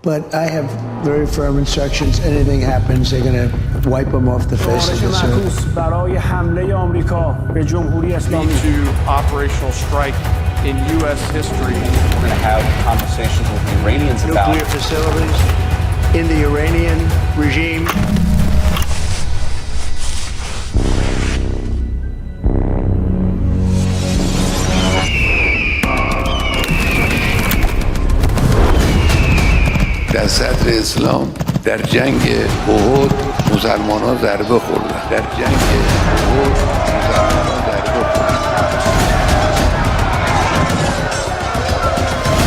But I have very firm instructions. Anything happens, they're going to wipe them off the face of this earth. برای حمله آمریکا به جمهوری اسلامی to operational strike in U.S. history. We're going to have conversations with the Iranians about Nuclear facilities in the Iranian regime. در صدر اسلام در جنگ احد مسلمان ها ضربه خوردن. در جنگ احد مسلمان ها ضربه خوردن.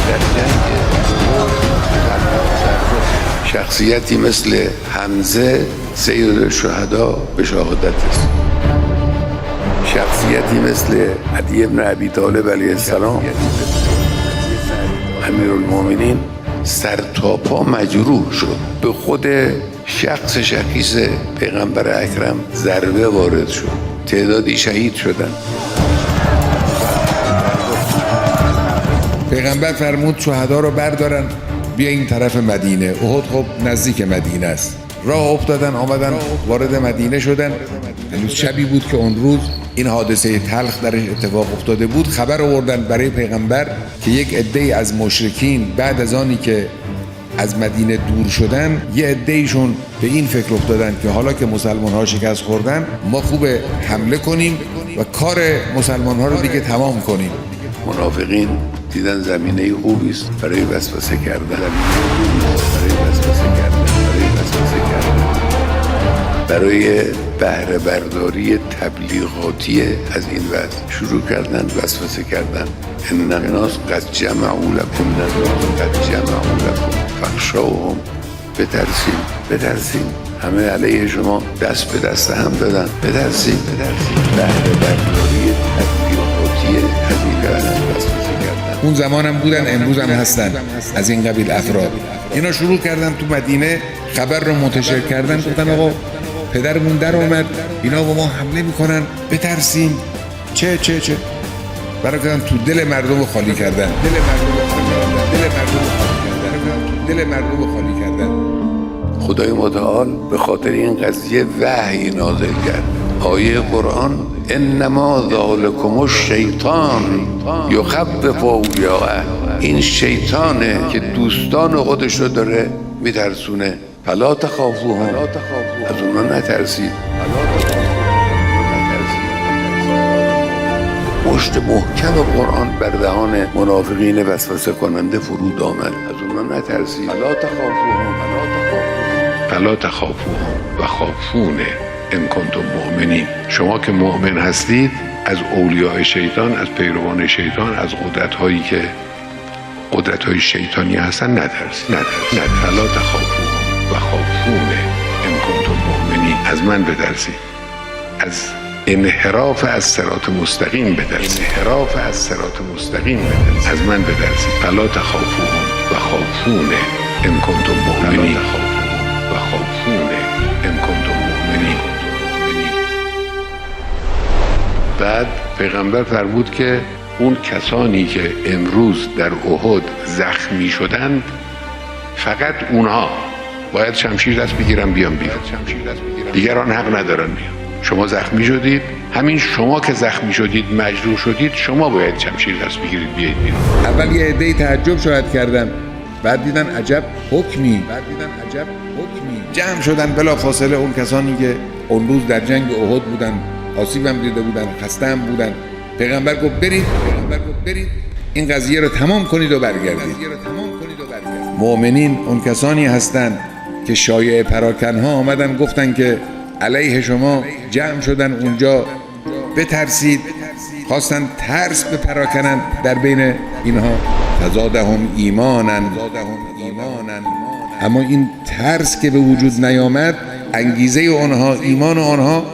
در جنگ احد مسلمان ها ضربه خوردن. شخصیتی مثل حمزه سید الشهدا به شهادت رسید. شخصیتی مثل علی بن ابی طالب علیه السلام امیرالمومنین سر تا پا مجروح شد. به خود شخص شخیص پیغمبر اکرم ضربه وارد شد. تعدادی شهید شدن. پیغمبر فرمود شهدا رو بردارن بیا این طرف مدینه. احد خب نزدیک مدینه است. راه افتادن آمدن وارد مدینه شدن. هنوز شبی بود که اون روز این حادثه تلخ درش اتفاق افتاده بود. خبر آوردن برای پیغمبر که یک عده از مشرکین بعد از آنی که از مدینه دور شدن یه عده‌ایشون به این فکر افتادن که حالا که مسلمان ها شکست خوردن ما خوبه حمله کنیم و کار مسلمان ها رو دیگه تمام کنیم. منافقین دیدن زمینه خوبی است برای وسوسه کردن. برای بهره برداری تبلیغاتی از این وضع شروع کردن وسوسه کردن. ان الناس قد جمعوا لكم فاخشوهم. بترسیم همه علیه شما دست به دست هم دادن. بترسیم بهره برداری تبلیغاتی از این وضع وسوسه کردن. اون زمانم بودن امروز هم هستن از این قبیل افراد. اینا شروع کردن تو مدینه خبر رو منتشر کردن. گفتن آقا پدرمون در آمد اینا با ما حمله میکنن بترسیم. چه برای کردن تو دل مردم خالی کردن. دل مردم خالی کردن. خدای متعال به خاطر این قضیه وحی نازل کرد. آیه قرآن انما ذالکم الشیطان یخوف اولیاءه. این شیطانه که دوستان خودش رو داره میترسونه. فلا تخافوهم. از اونا نترسید. مشت محکم قرآن بر دهان منافقین وسوسه کننده فرود آمد. از اونا نترسید. فلا تخافوهم و خافونه ان کنتم مؤمنین. شما که مؤمن هستید از اولیاء شیطان، از پیروان شیطان، از قدرت‌های شیطانی هستن نترسید. فلا تخافوهم و خافونه ان کنتم مؤمنین. از من بترسید. از انحراف از صراط مستقیم بترسید. از من بترسید. فلا تخافوهم و خافونه ان کنتم مؤمنین. بعد پیغمبر فرمود که اون کسانی که امروز در احد زخمی شدند فقط اونها باید شمشیر دست بگیرن بیان بیرون. دیگران حق ندارن بیان. شما زخمی شدید، همین شما که زخمی شدید مجروح شدید شما باید شمشیر دست بگیرید بیاید بیرون. اول یه عده‌ای تعجب شاید کردن بعد دیدن عجب حکمی. جمع شدن بلافاصله اون کسانی که اون روز در جنگ احد بودن آسیب هم دیده بودن خسته هم بودن. پیغمبر گفت برید این قضیه رو تمام کنید و برگردید. مؤمنین اون کسانی هستند که شایعه پراکنها آمدن گفتن که علیه شما جمع شدن اونجا بترسید. خواستن ترس بپراکنن در بین اینها. فزادهم ایمانا. اما این ترس که به وجود نیامد انگیزه اونها ایمان اونها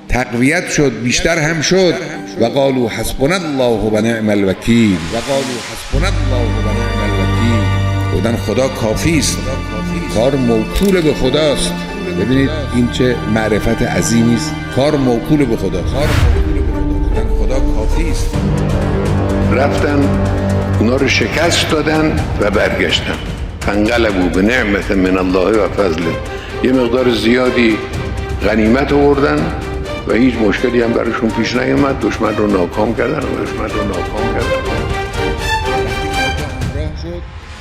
تقویت شد بیشتر هم شد. و قالوا حسبنا الله و نعم الوکیل. بودن خدا کافی است. کار موکول به خداست. ببینید این چه معرفت عظیمی است. کار موکول به خداست. بودن خدا کافی است. رفتن اونا رو شکست دادن و برگشتن. فانقلبوا به نعمت من الله و فضله. یه مقدار زیادی غنیمت آوردن و هیچ مشکلی هم براشون پیش نیامد. دشمن رو ناکام کردن.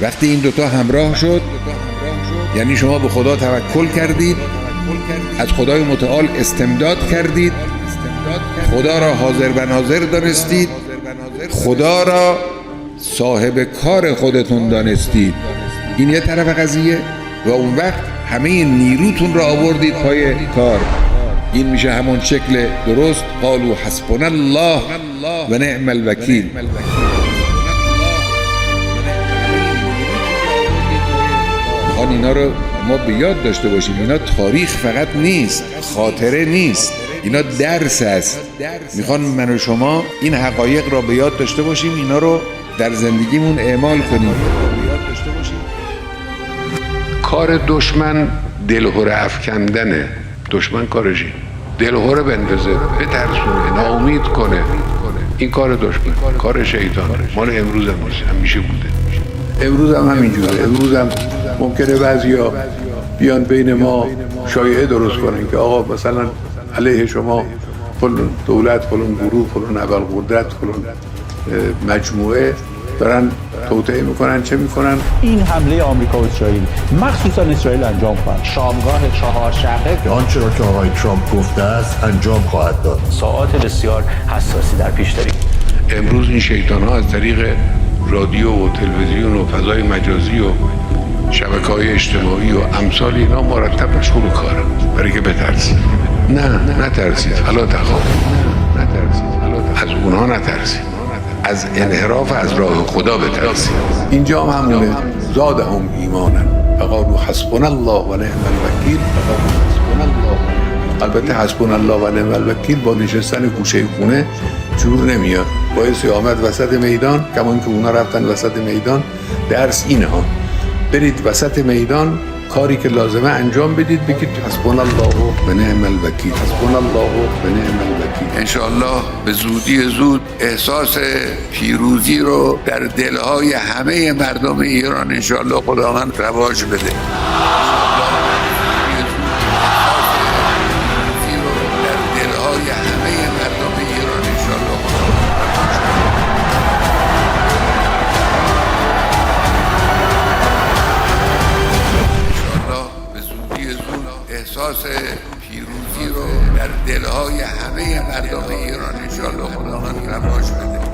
وقتی این دوتا همراه شد یعنی شما به خدا توکل کردید، از خدای متعال استمداد کردید، خدا را حاضر و ناظر دانستید، خدا را صاحب کار خودتون دانستید. این یه طرف قضیه. و اون وقت همه نیروتون را آوردید پای کار. این میشه همون شکل درست. قالوا حسبنا الله و نعم الوکیل. میخوان اینا رو ما به یاد داشته باشیم. اینا تاریخ فقط نیست، خاطره نیست، اینا درس است. میخوان من و شما این حقایق را به یاد داشته باشیم، اینا رو در زندگیمون اعمال کنیم. کار دشمن دلهره افکندنه. دشمن کارشی دلهره بندازه، بترسونه، ناامید کنه. این کار دشمن، کار شیطان. مال امروز هم نیست، همیشه بوده. امروز هم همینجوره. امروز هم ممکنه بعضیا بیان بین ما شایعه درست کنن که آقا مثلا علیه شما فلان دولت، فلان گروه، فلان ابرقدرت، فلان مجموعه دارن توطئه میکنن. چه میکنن؟ این حمله آمریکا و اسرائیل مخصوصا اسرائیل انجام خواهد. شامگاه چهارشنبه آنچه را که آقای ترامپ گفته است انجام خواهد داد. ساعات بسیار حساسی در پیش داریم. امروز این شیطان ها از طریق رادیو و تلویزیون و فضای مجازی و شبکه‌های اجتماعی و امثال اینا مرتب مشغول کارن برای که بترسید. نه نترسید. فلا تخافوا. از اونها نترسید. از انحراف از راه خدا بترسید. اینجا هم همونه. زادهم ایمانا فقالوا حسبنا الله و نعم الوکیل. البته حسبنا الله و نعم الوکیل با نشستن گوشه خونه جور نمیاد. باعث آمد وسط میدان، کمان که اونا رفتن وسط میدان. درس اینه ها، برید وسط میدان، کاری که لازمه انجام بدید، بگید حسبنا الله و نعم الوکیل، حسبنا الله و نعم الوکیل. انشاءالله به زودی زود احساس پیروزی رو در دلهای همه مردم ایران انشاءالله خداوند رواج بده. احساس پیروزی رو در دلهای همه مردم ایران انشاءالله خداوند رواج بده.